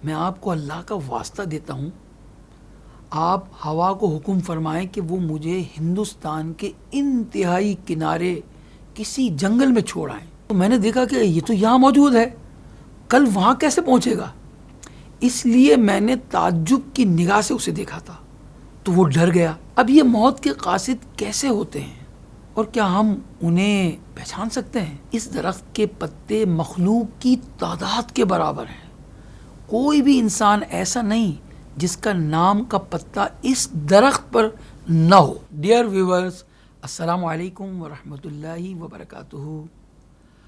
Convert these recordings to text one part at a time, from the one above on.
میں آپ کو اللہ کا واسطہ دیتا ہوں، آپ ہوا کو حکم فرمائیں کہ وہ مجھے ہندوستان کے انتہائی کنارے کسی جنگل میں چھوڑ آئیں۔ تو میں نے دیکھا کہ یہ تو یہاں موجود ہے، کل وہاں کیسے پہنچے گا؟ اس لیے میں نے تعجب کی نگاہ سے اسے دیکھا تھا تو وہ ڈر گیا۔ اب یہ موت کے قاصد کیسے ہوتے ہیں اور کیا ہم انہیں پہچان سکتے ہیں؟ اس درخت کے پتے مخلوق کی تعداد کے برابر ہیں۔ کوئی بھی انسان ایسا نہیں جس کا نام کا پتا اس درخت پر نہ ہو۔ ڈیئر ویورز، السلام علیکم ورحمۃ اللہ وبرکاتہ۔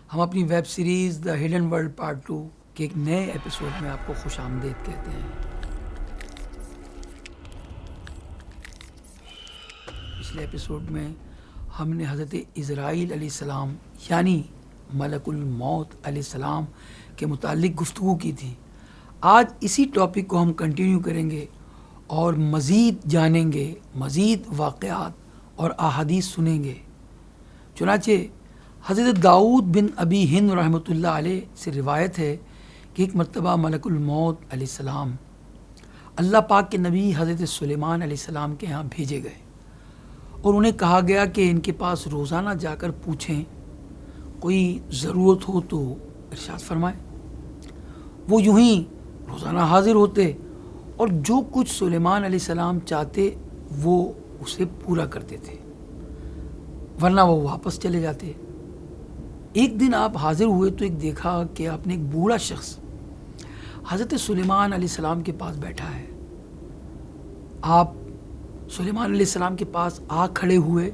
ہم اپنی web series the hidden world part 2 کے ایک نئے ایپیسوڈ میں آپ کو خوش آمدید کہتے ہیں۔ پچھلے ایپیسوڈ میں ہم نے حضرت عزرائیل علیہ السلام یعنی ملک الموت علیہ السلام کے متعلق گفتگو کی تھی۔ آج اسی ٹاپک کو ہم کنٹینیو کریں گے اور مزید جانیں گے، مزید واقعات اور احادیث سنیں گے۔ چنانچہ حضرت داؤد بن ابی ہند رحمۃ اللہ علیہ سے روایت ہے کہ ایک مرتبہ ملک الموت علیہ السلام اللہ پاک کے نبی حضرت سلیمان علیہ السلام کے ہاں بھیجے گئے اور انہیں کہا گیا کہ ان کے پاس روزانہ جا کر پوچھیں، کوئی ضرورت ہو تو ارشاد فرمائیں۔ وہ یوں ہی روزانہ حاضر ہوتے اور جو کچھ سلیمان علیہ السلام چاہتے وہ اسے پورا کرتے تھے، ورنہ وہ واپس چلے جاتے۔ ایک دن آپ حاضر ہوئے تو ایک دیکھا کہ آپ نے ایک بوڑھا شخص حضرت سلیمان علیہ السلام کے پاس بیٹھا ہے۔ آپ سلیمان علیہ السلام کے پاس آ کھڑے ہوئے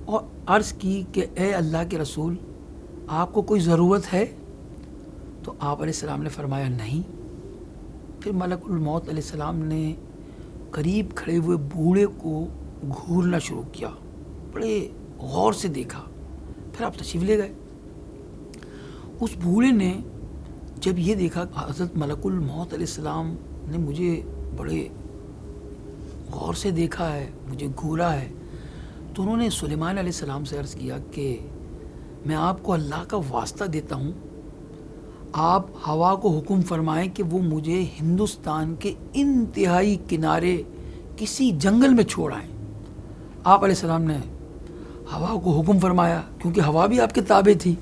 اور عرض کی کہ اے اللہ کے رسول، آپ کو کوئی ضرورت ہے؟ تو آپ علیہ السلام نے فرمایا نہیں۔ پھر ملک الموت علیہ السلام نے قریب کھڑے ہوئے بوڑھے کو گھورنا شروع کیا، بڑے غور سے دیکھا، پھر آپ تشریف لے گئے۔ اس بوڑھے نے جب یہ دیکھا حضرت ملک الموت علیہ السلام نے مجھے بڑے غور سے دیکھا ہے، مجھے گھورا ہے، تو انہوں نے سلیمان علیہ السلام سے عرض کیا کہ میں آپ کو اللہ کا واسطہ دیتا ہوں، آپ ہوا کو حکم فرمائیں کہ وہ مجھے ہندوستان کے انتہائی کنارے کسی جنگل میں چھوڑ آئیں۔ آپ علیہ السلام نے ہوا کو حکم فرمایا، کیونکہ ہوا بھی آپ کے تابع تھی،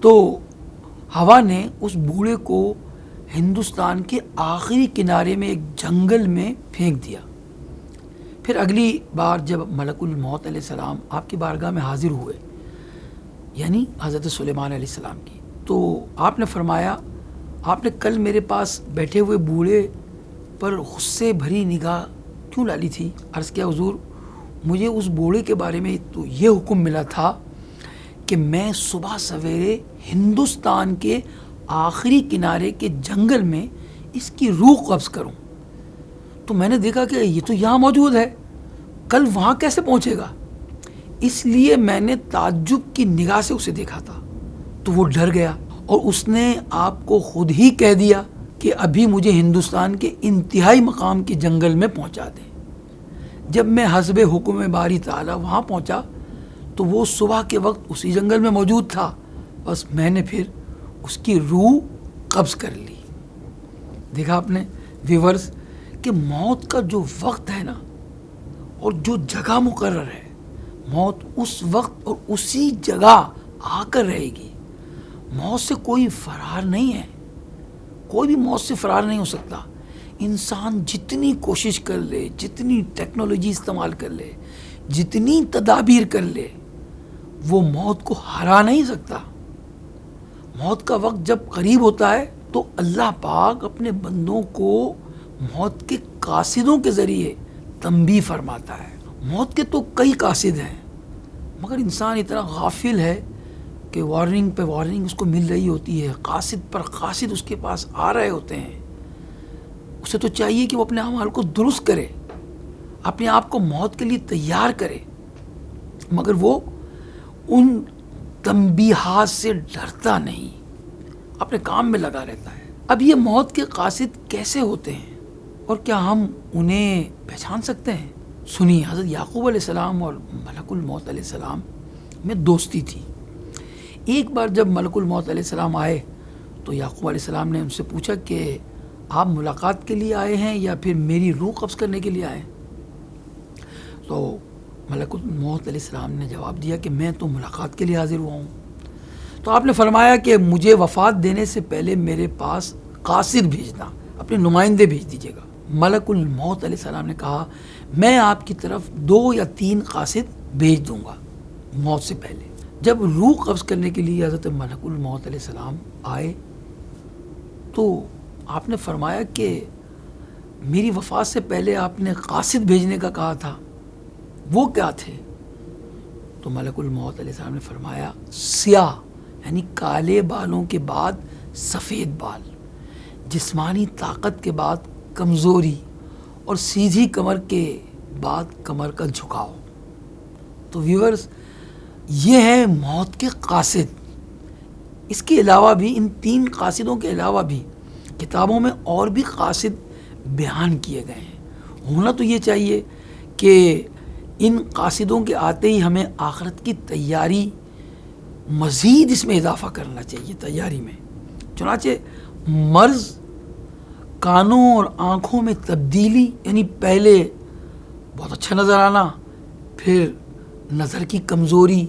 تو ہوا نے اس بوڑھے کو ہندوستان کے آخری کنارے میں ایک جنگل میں پھینک دیا۔ پھر اگلی بار جب ملک الموت علیہ السلام آپ کی بارگاہ میں حاضر ہوئے، یعنی حضرت سلیمان علیہ السلام کی، تو آپ نے فرمایا آپ نے کل میرے پاس بیٹھے ہوئے بوڑھے پر غصے بھری نگاہ کیوں ڈالی تھی؟ عرض کیا حضور، مجھے اس بوڑھے کے بارے میں تو یہ حکم ملا تھا کہ میں صبح سویرے ہندوستان کے آخری کنارے کے جنگل میں اس کی روح قبض کروں، تو میں نے دیکھا کہ یہ تو یہاں موجود ہے، کل وہاں کیسے پہنچے گا؟ اس لیے میں نے تعجب کی نگاہ سے اسے دیکھا تھا تو وہ ڈر گیا اور اس نے آپ کو خود ہی کہہ دیا کہ ابھی مجھے ہندوستان کے انتہائی مقام کے جنگل میں پہنچا دیں۔ جب میں حسب حکم باری تعالیٰ وہاں پہنچا تو وہ صبح کے وقت اسی جنگل میں موجود تھا، بس میں نے پھر اس کی روح قبض کر لی۔ دیکھا آپ نے ویورز کہ موت کا جو وقت ہے نا اور جو جگہ مقرر ہے، موت اس وقت اور اسی جگہ آ کر رہے گی۔ موت سے کوئی فرار نہیں ہے، کوئی بھی موت سے فرار نہیں ہو سکتا۔ انسان جتنی کوشش کر لے، جتنی ٹیکنالوجی استعمال کر لے، جتنی تدابیر کر لے، وہ موت کو ہرا نہیں سکتا۔ موت کا وقت جب قریب ہوتا ہے تو اللہ پاک اپنے بندوں کو موت کے قاصدوں کے ذریعے تنبیہ فرماتا ہے۔ موت کے تو کئی قاصد ہیں، مگر انسان اتنا غافل ہے کہ وارننگ پہ وارننگ اس کو مل رہی ہوتی ہے، قاصد پر قاصد اس کے پاس آ رہے ہوتے ہیں۔ اسے تو چاہیے کہ وہ اپنے اعمال کو درست کرے، اپنے آپ کو موت کے لیے تیار کرے، مگر وہ ان تنبیہات سے ڈرتا نہیں، اپنے کام میں لگا رہتا ہے۔ اب یہ موت کے قاصد کیسے ہوتے ہیں اور کیا ہم انہیں پہچان سکتے ہیں؟ سنیے، حضرت یعقوب علیہ السلام اور ملک الموت علیہ السلام میں دوستی تھی۔ ایک بار جب ملک الموت علیہ السلام آئے تو یعقوب علیہ السلام نے ان سے پوچھا کہ آپ ملاقات کے لیے آئے ہیں یا پھر میری روح قبض کرنے کے لیے آئے ہیں؟ تو ملک الموت علیہ السلام نے جواب دیا کہ میں تو ملاقات کے لیے حاضر ہوا ہوں۔ تو آپ نے فرمایا کہ مجھے وفات دینے سے پہلے میرے پاس قاصد بھیجنا، اپنے نمائندے بھیج دیجیے گا۔ ملک الموت علیہ السلام نے کہا میں آپ کی طرف 2 یا 3 قاصد بھیج دوں گا موت سے پہلے۔ جب روح قبض کرنے کے لیے حضرت ملک الموت علیہ السلام آئے تو آپ نے فرمایا کہ میری وفات سے پہلے آپ نے قاصد بھیجنے کا کہا تھا، وہ کیا تھے؟ تو ملک الموت علیہ السلام نے فرمایا سیاہ یعنی کالے بالوں کے بعد سفید بال، جسمانی طاقت کے بعد کمزوری اور سیدھی کمر کے بعد کمر کا جھکاؤ۔ تو ویورز، یہ ہے موت کے قاصد۔ اس کے علاوہ بھی، ان 3 قاصدوں کے علاوہ بھی کتابوں میں اور بھی قاصد بیان کیے گئے ہیں۔ ہونا تو یہ چاہیے کہ ان قاصدوں کے آتے ہی ہمیں آخرت کی تیاری مزید اس میں اضافہ کرنا چاہیے تیاری میں۔ چنانچہ مرض، کانوں اور آنکھوں میں تبدیلی، یعنی پہلے بہت اچھا نظر آنا، پھر نظر کی کمزوری،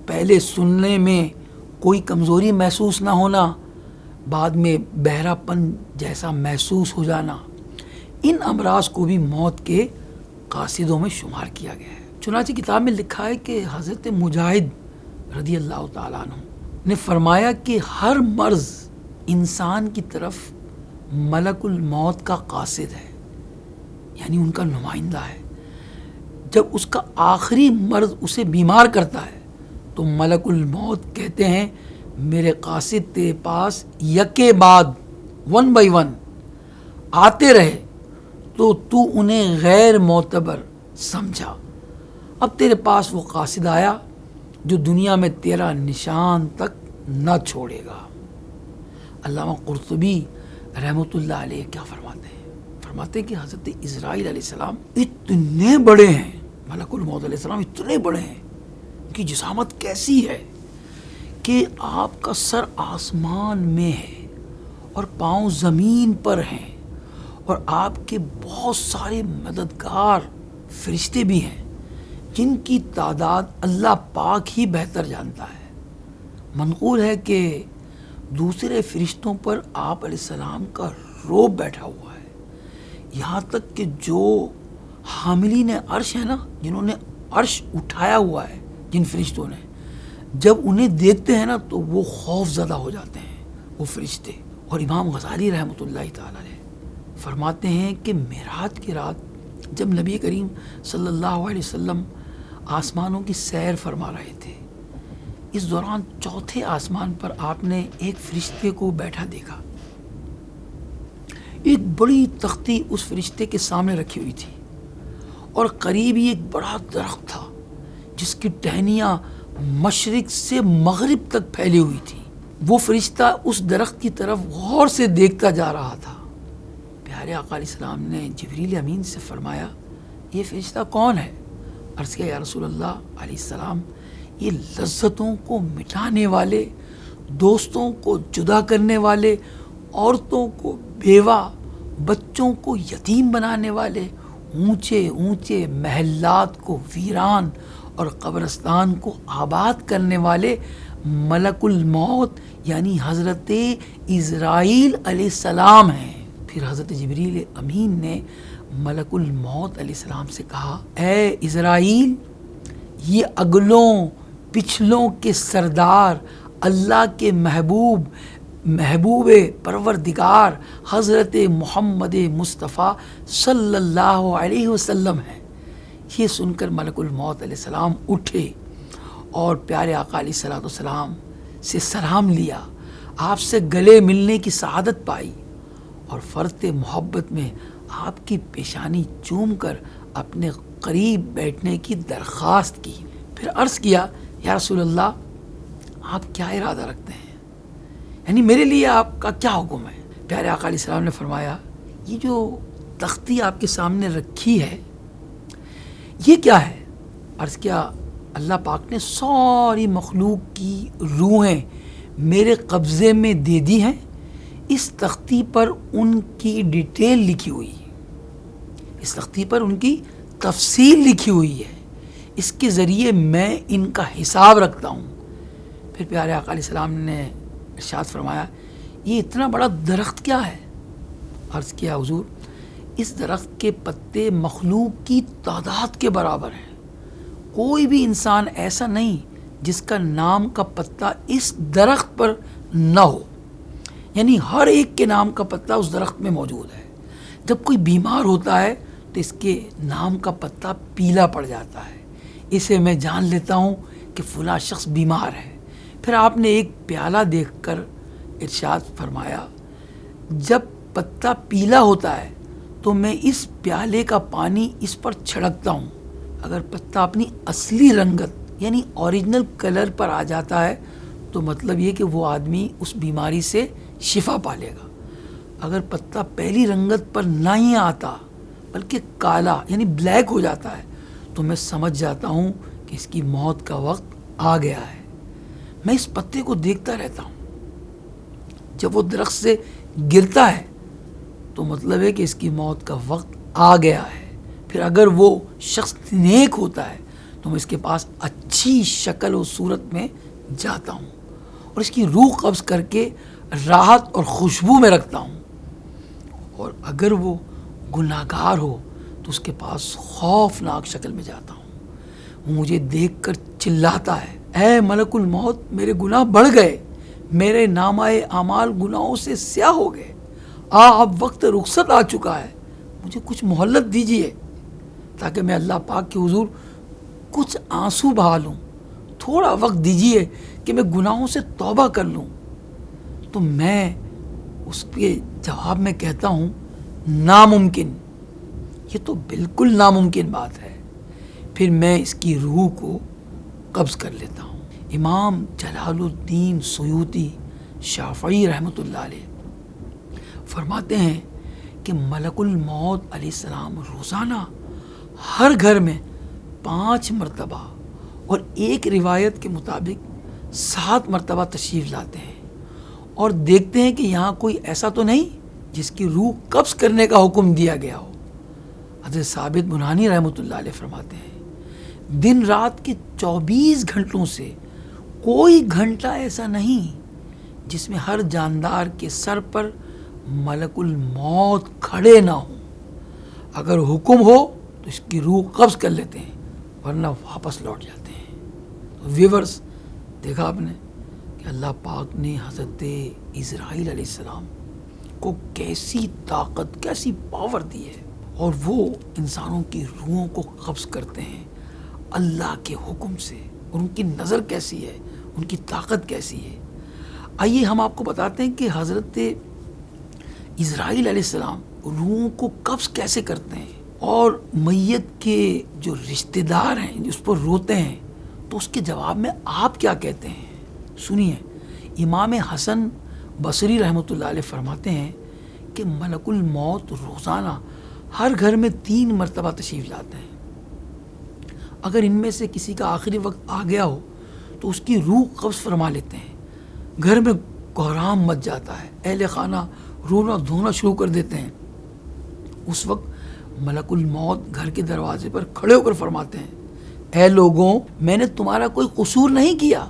پہلے سننے میں کوئی کمزوری محسوس نہ ہونا، بعد میں بہرا پن جیسا محسوس ہو جانا، ان امراض کو بھی موت کے قاصدوں میں شمار کیا گیا ہے۔ چنانچہ کتاب میں لکھا ہے کہ حضرت مجاہد رضی اللہ تعالیٰ عنہ نے فرمایا کہ ہر مرض انسان کی طرف ملک الموت کا قاصد ہے، یعنی ان کا نمائندہ ہے۔ جب اس کا آخری مرض اسے بیمار کرتا ہے تو ملک الموت کہتے ہیں میرے قاصد تیرے پاس یکے بعد 1 by 1 آتے رہے تو تو انہیں غیر معتبر سمجھا، اب تیرے پاس وہ قاصد آیا جو دنیا میں تیرا نشان تک نہ چھوڑے گا۔ علامہ قرطبی رحمۃ اللہ علیہ کیا فرماتے ہیں کہ حضرت عزرائیل علیہ السلام اتنے بڑے ہیں، ملک الموت علیہ السلام اتنے بڑے ہیں، ان کی جسامت کیسی ہے کہ آپ کا سر آسمان میں ہے اور پاؤں زمین پر ہیں، اور آپ کے بہت سارے مددگار فرشتے بھی ہیں جن کی تعداد اللہ پاک ہی بہتر جانتا ہے۔ منقول ہے کہ دوسرے فرشتوں پر آپ علیہ السلام کا رعب بیٹھا ہوا ہے، یہاں تک کہ جو حاملین عرش ہے نا، جنہوں نے عرش اٹھایا ہوا ہے جن فرشتوں نے، جب انہیں دیکھتے ہیں نا تو وہ خوف زدہ ہو جاتے ہیں وہ فرشتے۔ اور امام غزالی رحمۃ اللہ تعالی علیہ فرماتے ہیں کہ معراج کی رات جب نبی کریم صلی اللہ علیہ وسلم آسمانوں کی سیر فرما رہے تھے، اس دوران 4تھے آسمان پر آپ نے ایک فرشتے کو بیٹھا دیکھا۔ ایک بڑی تختی اس فرشتے کے سامنے رکھی ہوئی تھی اور قریب ہی ایک بڑا درخت تھا جس کی ٹہنیاں مشرق سے مغرب تک پھیلی ہوئی تھی۔ وہ فرشتہ اس درخت کی طرف غور سے دیکھتا جا رہا تھا۔ پیارے آقا علیہ السلام نے جبریل امین سے فرمایا یہ فرشتہ کون ہے؟ عرض کیا یا رسول اللہ علیہ السلام، یہ لذتوں کو مٹانے والے، دوستوں کو جدا کرنے والے، عورتوں کو بیوہ، بچوں کو یتیم بنانے والے، اونچے اونچے محلات کو ویران اور قبرستان کو آباد کرنے والے ملک الموت یعنی حضرت عزرائیل علیہ السلام ہیں۔ پھر حضرت جبریل امین نے ملک الموت علیہ السلام سے کہا اے عزرائیل، یہ اگلوں پچھلوں کے سردار، اللہ کے محبوب پروردگار حضرت محمد مصطفیٰ صلی اللہ علیہ وسلم ہیں۔ یہ سن کر ملک الموت علیہ السلام اٹھے اور پیارے آقا علیہ الصلوۃ والسلام سے سلام لیا، آپ سے گلے ملنے کی سعادت پائی اور فرط محبت میں آپ کی پیشانی چوم کر اپنے قریب بیٹھنے کی درخواست کی۔ پھر عرض کیا یا رسول اللہ، آپ کیا ارادہ رکھتے ہیں، یعنی میرے لیے آپ کا کیا حکم ہے؟ پیارے آقا علیہ السلام نے فرمایا یہ جو تختی آپ کے سامنے رکھی ہے یہ کیا ہے؟ عرض کیا اللہ پاک نے ساری مخلوق کی روحیں میرے قبضے میں دے دی ہیں، اس تختی پر ان کی ڈیٹیل لکھی ہوئی ہے، اس تختی پر ان کی تفصیل لکھی ہوئی ہے، اس کے ذریعے میں ان کا حساب رکھتا ہوں۔ پھر پیارے آقا علیہ السلام نے ارشاد فرمایا یہ اتنا بڑا درخت کیا ہے؟ عرض کیا حضور اس درخت کے پتے مخلوق کی تعداد کے برابر ہیں، کوئی بھی انسان ایسا نہیں جس کا نام کا پتا اس درخت پر نہ ہو، یعنی ہر ایک کے نام کا پتا اس درخت میں موجود ہے۔ جب کوئی بیمار ہوتا ہے تو اس کے نام کا پتا پیلا پڑ جاتا ہے، اسے میں جان لیتا ہوں کہ فلاں شخص بیمار ہے۔ پھر آپ نے ایک پیالہ دیکھ کر ارشاد فرمایا جب پتا پیلا ہوتا ہے تو میں اس پیالے کا پانی اس پر چھڑکتا ہوں، اگر پتا اپنی اصلی رنگت یعنی اوریجنل کلر پر آ جاتا ہے تو مطلب یہ کہ وہ آدمی اس بیماری سے شفا پا لے گا۔ اگر پتا پہلی رنگت پر نہ ہی آتا بلکہ کالا یعنی بلیک ہو جاتا ہے تو میں سمجھ جاتا ہوں کہ اس کی موت کا وقت آ گیا ہے۔ میں اس پتے کو دیکھتا رہتا ہوں، جب وہ درخت سے گرتا ہے تو مطلب ہے کہ اس کی موت کا وقت آ گیا ہے۔ پھر اگر وہ شخص نیک ہوتا ہے تو میں اس کے پاس اچھی شکل و صورت میں جاتا ہوں اور اس کی روح قبض کر کے راحت اور خوشبو میں رکھتا ہوں، اور اگر وہ گناہگار ہو تو اس کے پاس خوفناک شکل میں جاتا ہوں، وہ مجھے دیکھ کر چلاتا ہے اے ملک الموت میرے گناہ بڑھ گئے، میرے نامہ اعمال گناہوں سے سیاہ ہو گئے، اب وقت رخصت آ چکا ہے، مجھے کچھ مہلت دیجیے تاکہ میں اللہ پاک کے حضور کچھ آنسو بہا لوں، تھوڑا وقت دیجیے کہ میں گناہوں سے توبہ کر لوں۔ تو میں اس کے جواب میں کہتا ہوں ناممکن، یہ تو بالکل ناممکن بات ہے۔ پھر میں اس کی روح کو قبض کر لیتا ہوں۔ امام جلال الدین سیوطی شافعی رحمۃ اللہ علیہ فرماتے ہیں کہ ملک الموت علیہ السلام روزانہ ہر گھر میں 5 مرتبہ اور ایک روایت کے مطابق 7 مرتبہ تشریف لاتے ہیں اور دیکھتے ہیں کہ یہاں کوئی ایسا تو نہیں جس کی روح قبض کرنے کا حکم دیا گیا ہو۔ حضرت ثابت بنانی رحمۃ اللہ علیہ فرماتے ہیں دن رات کے 24 گھنٹوں سے کوئی گھنٹہ ایسا نہیں جس میں ہر جاندار کے سر پر ملک الموت کھڑے نہ ہوں، اگر حکم ہو تو اس کی روح قبض کر لیتے ہیں ورنہ واپس لوٹ جاتے ہیں۔ تو ویورز دیکھا آپ نے کہ اللہ پاک نے حضرت اسرائیل علیہ السلام کو کیسی طاقت کیسی پاور دی ہے، اور وہ انسانوں کی روحوں کو قبض کرتے ہیں اللہ کے حکم سے، اور ان کی نظر کیسی ہے، ان کی طاقت کیسی ہے۔ آئیے ہم آپ کو بتاتے ہیں کہ حضرت اسرائیل علیہ السلام روحوں کو قبض کیسے کرتے ہیں، اور میت کے جو رشتہ دار ہیں جو اس پر روتے ہیں تو اس کے جواب میں آپ کیا کہتے ہیں۔ سنیے، امام حسن بصری رحمۃ اللہ علیہ فرماتے ہیں کہ ملک الموت روزانہ ہر گھر میں 3 مرتبہ تشریف لاتے ہیں، اگر ان میں سے کسی کا آخری وقت آ گیا ہو تو اس کی روح قبض فرما لیتے ہیں، گھر میں کوہرام مچ جاتا ہے، اہل خانہ رونا دھونا شروع کر دیتے ہیں۔ اس وقت ملک الموت گھر کے دروازے پر کھڑے ہو کر فرماتے ہیں اے لوگوں میں نے تمہارا کوئی قصور نہیں کیا،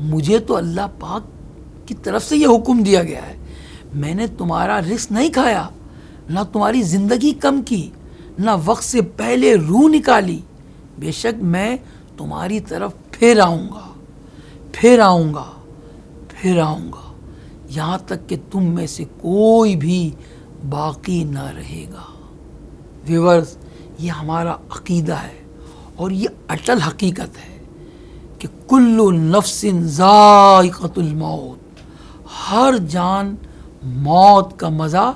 مجھے تو اللہ پاک کی طرف سے یہ حکم دیا گیا ہے، میں نے تمہارا رزق نہیں کھایا، نہ تمہاری زندگی کم کی، نہ وقت سے پہلے روح نکالی، بے شک میں تمہاری طرف پھر آؤں گا پھر آؤں گا پھر آؤں گا، یہاں تک کہ تم میں سے کوئی بھی باقی نہ رہے گا۔ ویورز یہ ہمارا عقیدہ ہے اور یہ اٹل حقیقت ہے کہ کل نفس ذائقۃ الموت، ہر جان موت کا مزہ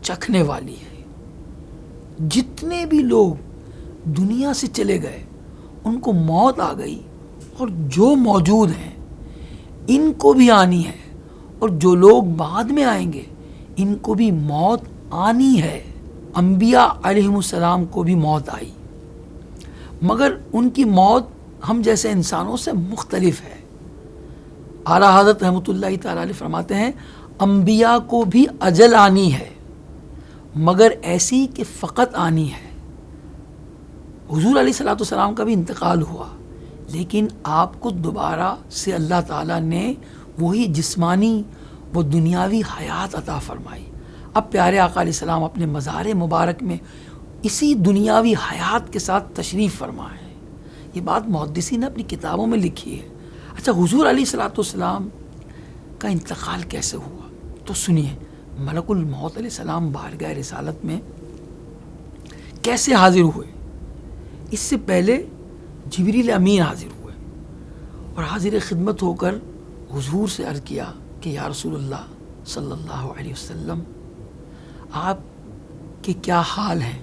چکھنے والی ہے۔ جتنے بھی لوگ دنیا سے چلے گئے ان کو موت آ گئی، اور جو موجود ہیں ان کو بھی آنی ہے، اور جو لوگ بعد میں آئیں گے ان کو بھی موت آنی ہے۔ انبیاء علیہم السلام کو بھی موت آئی، مگر ان کی موت ہم جیسے انسانوں سے مختلف ہے۔ اعلیٰ حضرت رحمۃ اللہ تعالی علیہ فرماتے ہیں انبیاء کو بھی اجل آنی ہے مگر ایسی کہ فقط آنی ہے. حضور علیہ الصلوۃ والسلام کا بھی انتقال ہوا لیکن آپ کو دوبارہ سے اللہ تعالیٰ نے وہی جسمانی و دنیاوی حیات عطا فرمائی. اب پیارے آقا علیہ السلام اپنے مزار مبارک میں اسی دنیاوی حیات کے ساتھ تشریف فرما ہے. یہ بات محدثین نے اپنی کتابوں میں لکھی ہے. اچھا، حضور علیہ الصلوۃ والسلام کا انتقال کیسے ہوا؟ تو سنیے، ملک الموت علیہ السلام بارگاہ رسالت میں کیسے حاضر ہوئے. اس سے پہلے جبریل امین حاضر ہوئے اور حاضر خدمت ہو کر حضور سے عرض کیا کہ یا رسول اللہ صلی اللہ علیہ وسلم، آپ کے کیا حال ہیں؟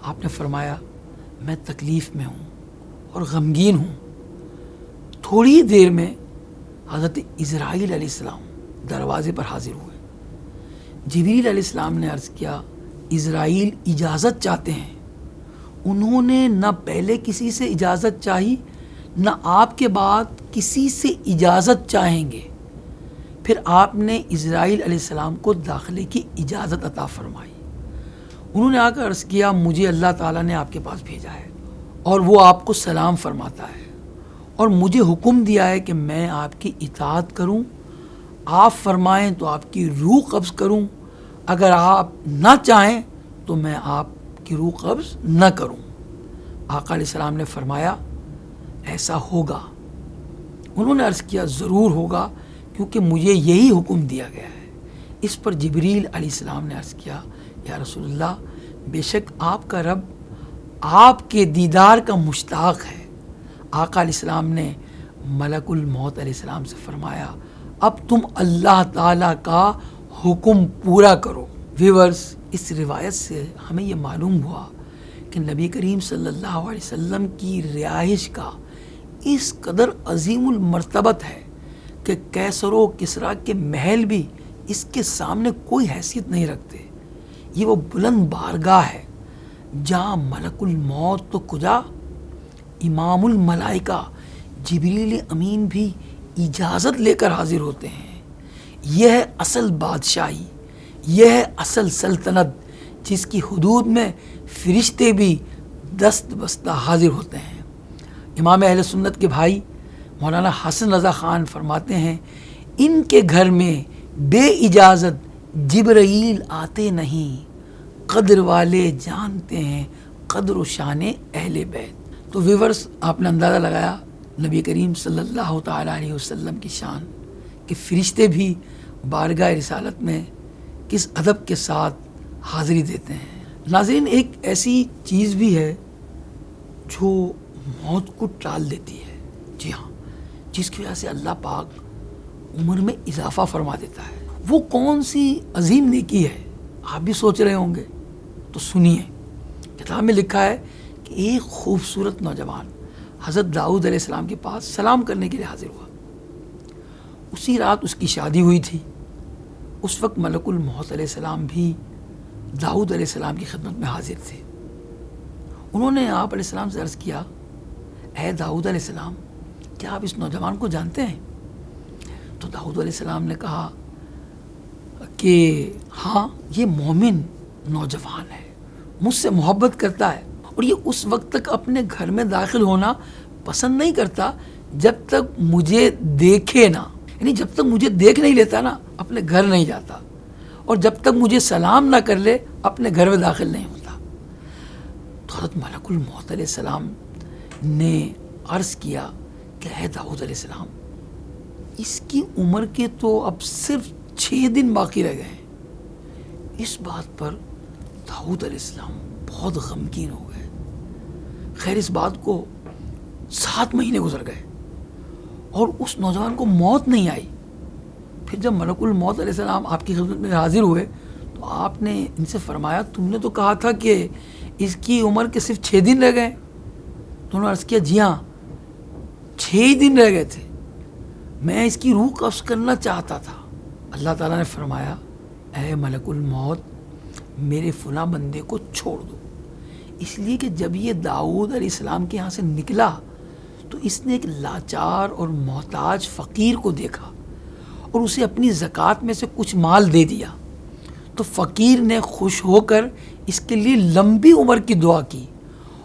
آپ نے فرمایا میں تکلیف میں ہوں اور غمگین ہوں. تھوڑی دیر میں حضرت اسرائیل علیہ السلام دروازے پر حاضر ہوئے. جبریل علیہ السلام نے عرض کیا اسرائیل اجازت چاہتے ہیں. انہوں نے نہ پہلے کسی سے اجازت چاہی نہ آپ کے بعد کسی سے اجازت چاہیں گے. پھر آپ نے اسرائیل علیہ السلام کو داخلے کی اجازت عطا فرمائی. انہوں نے آ کر عرض کیا مجھے اللہ تعالیٰ نے آپ کے پاس بھیجا ہے اور وہ آپ کو سلام فرماتا ہے اور مجھے حکم دیا ہے کہ میں آپ کی اطاعت کروں. آپ فرمائیں تو آپ کی روح قبض کروں، اگر آپ نہ چاہیں تو میں آپ کی روح قبض نہ کروں. آقا علیہ السلام نے فرمایا ایسا ہوگا. انہوں نے عرض کیا ضرور ہوگا کیونکہ مجھے یہی حکم دیا گیا ہے. اس پر جبریل علیہ السلام نے عرض کیا یا رسول اللہ، بے شک آپ کا رب آپ کے دیدار کا مشتاق ہے. آقا علیہ السلام نے ملک الموت علیہ السلام سے فرمایا اب تم اللہ تعالیٰ کا حکم پورا کرو. ویورز، اس روایت سے ہمیں یہ معلوم ہوا کہ نبی کریم صلی اللہ علیہ وسلم کی رہائش کا اس قدر عظیم المرتبت ہے کہ کیسر و کسریٰ کے محل بھی اس کے سامنے کوئی حیثیت نہیں رکھتے. یہ وہ بلند بارگاہ ہے جہاں ملک الموت تو کجا، امام الملائکہ جبریل امین بھی اجازت لے کر حاضر ہوتے ہیں. یہ ہے اصل بادشاہی، یہ ہے اصل سلطنت جس کی حدود میں فرشتے بھی دست بستہ حاضر ہوتے ہیں. امام اہل سنت کے بھائی مولانا حسن رضا خان فرماتے ہیں ان کے گھر میں بے اجازت جبرائیل آتے نہیں، قدر والے جانتے ہیں قدر و شان اہل بیت. تو ویورز، آپ نے اندازہ لگایا نبی کریم صلی اللہ تعالیٰ علیہ وسلم کی شان کہ فرشتے بھی بارگاہ رسالت میں کس ادب کے ساتھ حاضری دیتے ہیں. ناظرین، ایک ایسی چیز بھی ہے جو موت کو ٹال دیتی ہے، جی ہاں، جس کی وجہ سے اللہ پاک عمر میں اضافہ فرما دیتا ہے. وہ کون سی عظیم نیکی ہے؟ آپ بھی سوچ رہے ہوں گے، تو سنیے. کتاب میں لکھا ہے کہ ایک خوبصورت نوجوان حضرت داؤد علیہ السلام کے پاس سلام کرنے کے لیے حاضر ہوا. اسی رات اس کی شادی ہوئی تھی. اس وقت ملک الموت علیہ السلام بھی داؤد علیہ السلام کی خدمت میں حاضر تھے. انہوں نے آپ علیہ السلام سے عرض کیا اے داؤد علیہ السلام، کیا آپ اس نوجوان کو جانتے ہیں؟ تو داؤد علیہ السلام نے کہا کہ ہاں، یہ مومن نوجوان ہے، مجھ سے محبت کرتا ہے اور یہ اس وقت تک اپنے گھر میں داخل ہونا پسند نہیں کرتا جب تک مجھے دیکھے نہ، یعنی جب تک مجھے دیکھ نہیں لیتا نا اپنے گھر نہیں جاتا، اور جب تک مجھے سلام نہ کر لے اپنے گھر میں داخل نہیں ہوتا. تو حضرت ملک الموت علیہ السلام نے عرض کیا کہ اے داؤد علیہ السلام، اس کی عمر کے تو اب صرف 6 دن باقی رہ گئے. اس بات پر داؤد علیہ السلام بہت غمگین ہو گئے. خیر، اس بات کو 7 مہینے گزر گئے اور اس نوجوان کو موت نہیں آئی. پھر جب ملک الموت علیہ السلام آپ کی خدمت میں حاضر ہوئے تو آپ نے ان سے فرمایا تم نے تو کہا تھا کہ اس کی عمر کے صرف 6 دن رہ گئے. تو انہوں نے عرض کیا جی ہاں، 6 دن رہ گئے تھے، میں اس کی روح قبض کرنا چاہتا تھا. اللہ تعالیٰ نے فرمایا اے ملک الموت، میرے فلاں بندے کو چھوڑ دو. اس لیے کہ جب یہ داؤد علیہ السلام کے یہاں سے نکلا تو اس نے ایک لاچار اور محتاج فقیر کو دیکھا اور اسے اپنی زکوٰۃ میں سے کچھ مال دے دیا تو فقیر نے خوش ہو کر اس کے لیے لمبی عمر کی دعا کی،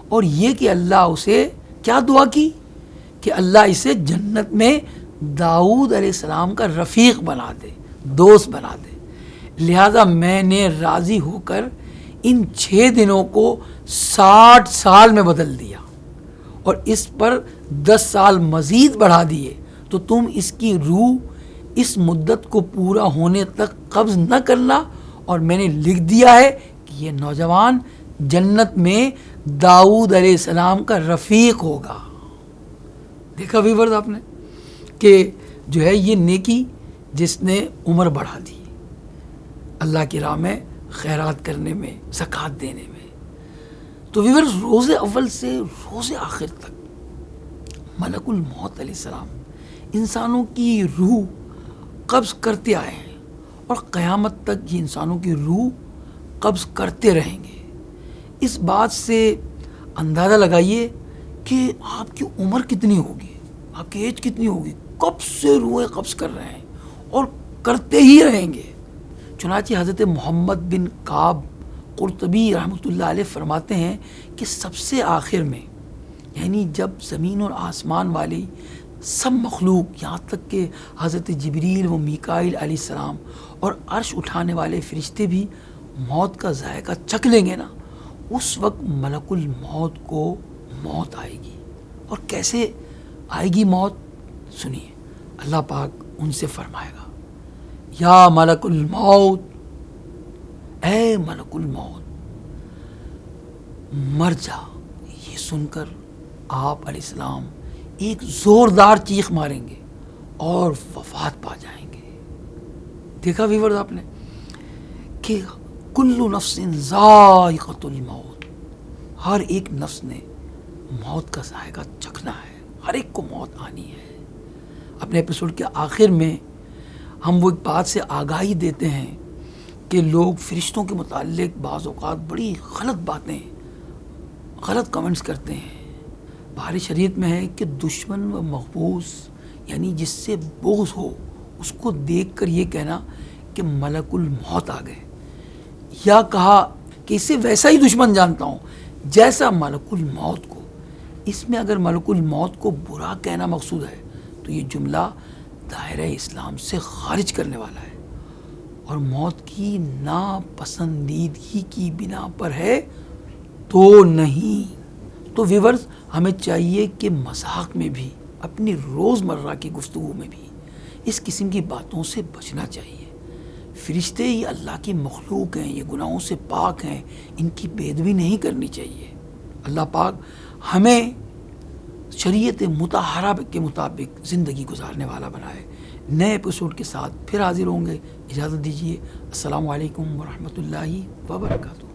اور یہ کہ اللہ اسے کیا دعا کی کہ اللہ اسے جنت میں داؤد علیہ السلام کا رفیق بنا دے، دوست بنا دے۔ لہذا میں نے راضی ہو کر ان 6 دنوں کو 60 سال میں بدل دیا اور اس پر 10 سال مزید بڑھا دیے، تو تم اس کی روح اس مدت کو پورا ہونے تک قبض نہ کرنا، اور میں نے لکھ دیا ہے کہ یہ نوجوان جنت میں داؤد علیہ السلام کا رفیق ہوگا۔ دیکھا ویورز آپ نے کہ جو ہے یہ نیکی جس نے عمر بڑھا دی اللہ کی راہ میں خیرات کرنے میں، زکوٰۃ دینے میں۔ تو ویورز روز اول سے روز آخر تک ملک الموت علیہ السلام انسانوں کی روح قبض کرتے آئے ہیں، اور قیامت تک یہ انسانوں کی روح قبض کرتے رہیں گے۔ اس بات سے اندازہ لگائیے کہ آپ کی عمر کتنی ہوگی، آپ کی ایج کتنی ہوگی، کب سے روحیں قبض کر رہے ہیں اور کرتے ہی رہیں گے۔ چنانچہ حضرت محمد بن کعب قرطبی رحمۃ اللہ علیہ فرماتے ہیں کہ سب سے آخر میں، یعنی جب زمین اور آسمان والی سب مخلوق، یہاں تک کہ حضرت جبریل و میکائیل علیہ السلام اور عرش اٹھانے والے فرشتے بھی موت کا ذائقہ چکھ لیں گے نا، اس وقت ملک الموت کو موت آئے گی۔ اور کیسے آئے گی موت؟ سنیے، اللہ پاک ان سے فرمائے گا، یا ملک الموت، اے ملک الموت مر جا۔ یہ سن کر آپ علیہ السلام ایک زوردار چیخ ماریں گے اور وفات پا جائیں گے۔ دیکھا ویورز آپ نے کہ کل نفس ذائقۃ الموت، ہر ایک نفس نے موت کا ذائقہ چکھنا ہے، ہر ایک کو موت آنی ہے۔ اپنے ایپیسوڈ کے آخر میں ہم وہ ایک بات سے آگاہی دیتے ہیں کہ لوگ فرشتوں کے متعلق بعض اوقات بڑی غلط باتیں، غلط کمنٹس کرتے ہیں۔ بہار شریعت میں ہے کہ دشمن و محبوس، یعنی جس سے بغض ہو، اس کو دیکھ کر یہ کہنا کہ ملک الموت آ گئے، یا کہا کہ اسے ویسا ہی دشمن جانتا ہوں جیسا ملک الموت کو۔ اس میں اگر ملک الموت کو برا کہنا مقصود ہے تو یہ جملہ دائرہ اسلام سے خارج کرنے والا ہے، اور موت کی ناپسندیدگی کی بنا پر ہے تو نہیں۔ تو ویورز ہمیں چاہیے کہ مذاق میں بھی، اپنی روزمرہ کی گفتگو میں بھی اس قسم کی باتوں سے بچنا چاہیے۔ فرشتے یہ اللہ کی مخلوق ہیں، یہ گناہوں سے پاک ہیں، ان کی بے ادبی نہیں کرنی چاہیے۔ اللہ پاک ہمیں شریعت مطہرہ کے مطابق زندگی گزارنے والا بنائے۔ نئے ایپیسوڈ کے ساتھ پھر حاضر ہوں گے، اجازت دیجیے۔ السلام علیکم ورحمۃ اللہ وبرکاتہ۔